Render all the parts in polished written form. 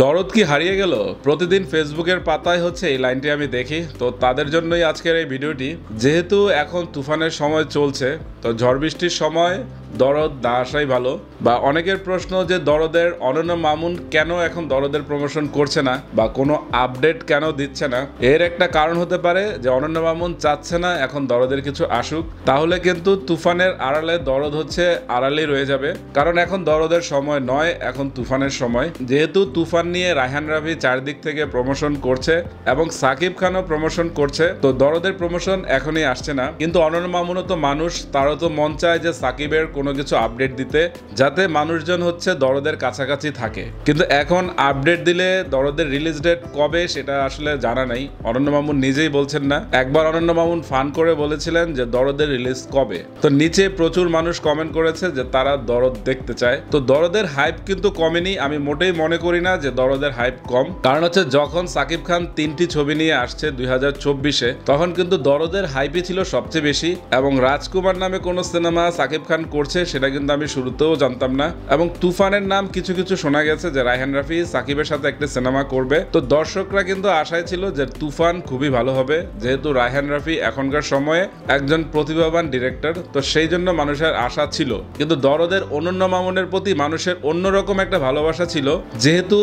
দরদ কি হারিয়ে গেল? প্রতিদিন ফেসবুকের পাতায় হচ্ছে এই লাইনটি আমি দেখি, তো তাদের জন্যই আজকের এই ভিডিওটি। যেহেতু এখন তুফানের সময় চলছে, তো ঝড় বৃষ্টির সময় দরদ না আসাই ভালো। বা অনেকের প্রশ্ন যে দরদের অনন্য মামুন কেন এখন দরদের প্রমোশন করছে না বা কোনো আপডেট কেন দিচ্ছে না, এর একটা কারণ হতে পারে যে অনন্য মামুন চাচ্ছে না এখন দরদের কিছু আসুক, তাহলে কিন্তু তুফানের আড়ালে দরদ হচ্ছে আড়ালেই রয়ে যাবে। কারণ এখন দরদের সময় নয়, এখন তুফানের সময়। যেহেতু তুফান নিয়ে রায়হান রাফি চারদিক থেকে প্রমোশন করছে এবং সাকিব খানও প্রমোশন করছে, তো দরদের প্রমোশন এখনই আসছে না। কিন্তু অনন্য মামুনও তো মানুষ, তারও তো মন চায় যে সাকিবের কোনো কিছু আপডেট দিতে, যাতে মানুষজন হচ্ছে দরদের কাছাকাছি থাকে। কিন্তু এখন আপডেট দিলে দরদের রিলিজ ডেট কবে সেটা আসলে জানা নাই, অনন্য মামুন নিজেই বলছেন না। একবার অনন্য মামুন ফান করে বলেছিলেন যে দরদের রিলিজ কবে, তো নিচে প্রচুর মানুষ কমেন্ট করেছে যে তারা দরদ দেখতে চায়। তো দরদের হাইপ কিন্তু কমেনি, আমি মোটেই মনে করি না যে দরদের হাইপ কম। কারণ হচ্ছে যখন সাকিব খান 3টি ছবি নিয়ে আসছে 2024-এ, তখন কিন্তু দরদের হাইপই ছিল সবচেয়ে বেশি। এবং রাজকুমার নামে কোনো সিনেমা সাকিব খান করছে সেটা কিন্তু আমি শুরুতেও জানতাম না। এবং তুফানের নাম কিছু কিছু শোনা গেছে যে রায়হান রাফি সাকিবের সাথে একটা সিনেমা করবে, তো দর্শকরা কিন্তু আশায় ছিল যে তুফান খুবই ভালো হবে, যেহেতু রায়হান রাফি এখনকার সময়ে একজন প্রতিভাবান ডিরেক্টর, তো সেই জন্য মানুষের আশা ছিল। কিন্তু দরদের অনন্য মামুনের প্রতি মানুষের অন্যরকম একটা ভালোবাসা ছিল, যেহেতু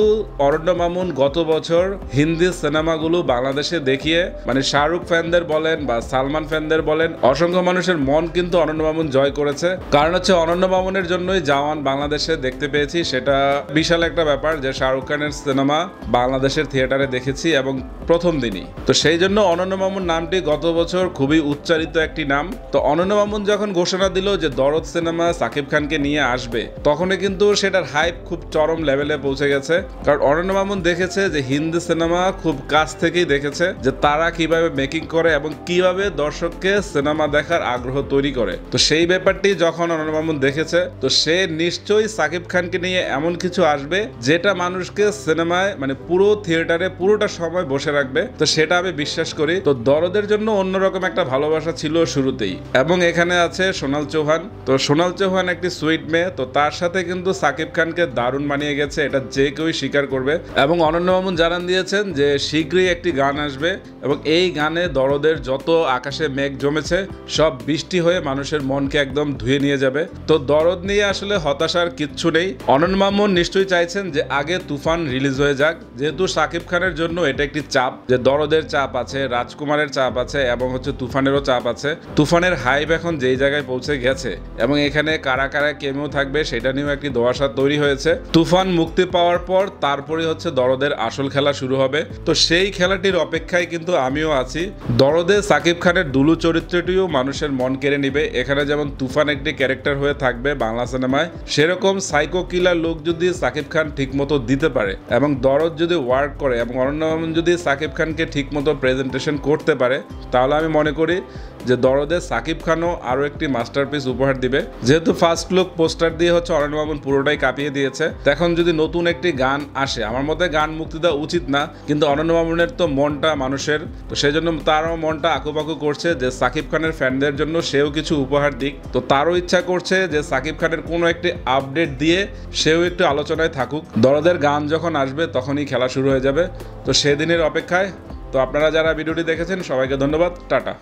অরণ্য মামুন গত বছর হিন্দি সিনেমাগুলো বাংলাদেশে দেখিয়ে মানে শাহরুখ ফ্যানদের বলেন বা সালমান ফ্যানদের বলেন, অসংখ্য মানুষের মন কিন্তু অনন্য মামুন জয় করেছে। কারণ হচ্ছে অনন্য মামুনের জন্যই জওয়ান বাংলাদেশে দেখতে পেয়েছি, সেটা বিশাল একটা ব্যাপার যে শাহরুখ খানের সিনেমা বাংলাদেশের থিয়েটারে দেখেছি এবং প্রথম দিনই। তো সেই জন্য অনন্য মামুন নামটি গত বছর খুবই উচ্চারিত একটি নাম। তো অনন্য মামুন যখন ঘোষণা দিল যে দরদ সিনেমা সাকিব খানকে নিয়ে আসবে, তখনই কিন্তু সেটার হাইপ খুব চরম লেভেলে পৌঁছে গেছে। কারণ অনন্য মামুন দেখেছে যে হিন্দি সিনেমা খুব কাছ থেকেই দেখেছে যে তারা কিভাবে মেকিং করে এবং কিভাবে দর্শককে সিনেমা দেখার আগ্রহ তৈরি করে। তো সেই ব্যাপারটি যখন অনন্য মামুন দেখেছে, তো সে নিশ্চয়ই সাকিব খানকে নিয়ে এমন কিছু আসবে যেটা মানুষকে সিনেমায় মানে পুরো থিয়েটারে পুরোটা সময় বসে রাখবে। তো সেটা আমি বিশ্বাস করি। তো দরদের জন্য অন্যরকম একটা ভালোবাসা ছিল শুরুতেই। এবং এখানে আছে সোনাল চৌহান। তো সোনাল চৌহান একটি সুইট মেয়ে, তো তার সাথে কিন্তু সাকিব খানকে দারুণ মানিয়ে গেছে, এটা যে কেউই স্বীকার করবে। এবং অনন্য মামুন জানান দিয়েছেন যে শীঘ্রই একটি গান আসবে এবং এই গানে দরদের যত আকাশে মেঘ জমেছে সব বৃষ্টি হয়ে মানুষের মনকে একদম ধুয়ে নিয়ে যাবে। তো দরদ নিয়ে আসলে হতাশার কিচ্ছু নেই। অনন্য মামুন নিশ্চয়ই চাইছেন যে আগে তুফান রিলিজ হয়ে যাক, যেহেতু সাকিব খানের জন্য এটা একটি চাপ, যে দরদের চাপ আছে, রাজকুমারের চাপ আছে এবং হচ্ছে তুফানেরও চাপ আছে। তুফানের হাইপ এখন যেই জায়গায় পৌঁছে গেছে এবং এখানে কারা কারা কেমিও থাকবে সেটা নিয়েও একটি ধোঁয়াশা তৈরি হয়েছে। তুফান মুক্তি পাওয়ার পর তারপরে হচ্ছে দরদের আসল খেলা শুরু হবে। তো সেই খেলাটির অপেক্ষায় কিন্তু আমিও আছি। দরদে সাকিব খানের দুলু চরিত্রটিও মানুষের মন কেড়ে নিবে। এখানে যেমন তুফান একটি ক্যারেক্টার হয়ে থাকবে বাংলা সিনেমায়, সেরকম সাইকো কিলার লোক যদি সাকিব খান ঠিক মতো দিতে পারে এবং দরদ যদি ওয়ার্ক করে এবং অনন্য মামুন যদি সাকিব খানকে ঠিক মতো প্রেজেন্টেশন করতে পারে, তাহলে আমি মনে করি যে দরদে সাকিব খানও আরও একটি মাস্টারপিস উপহার দিবে। যেহেতু ফার্স্ট লুক পোস্টার দিয়ে হচ্ছে অরণ্য মামুন পুরোটাই কাঁপিয়ে দিয়েছে, এখন যদি নতুন একটি গান আসে, আমার মতে গান মুক্তি দেওয়া উচিত না, কিন্তু অরণ্য মামুনের তো মনটা মানুষের, তো সেই জন্য তারও মনটা আঁকুপাকু করছে যে সাকিব খানের ফ্যানদের জন্য সেও কিছু উপহার দিক। তো তারও ইচ্ছা করছে যে সাকিব খানের কোনো একটি আপডেট দিয়ে সেও একটু আলোচনায় থাকুক। দরদের গান যখন আসবে তখনই খেলা শুরু হয়ে যাবে। তো সেদিনের অপেক্ষায়। তো আপনারা যারা ভিডিওটি দেখেছেন সবাইকে ধন্যবাদ, টাটা।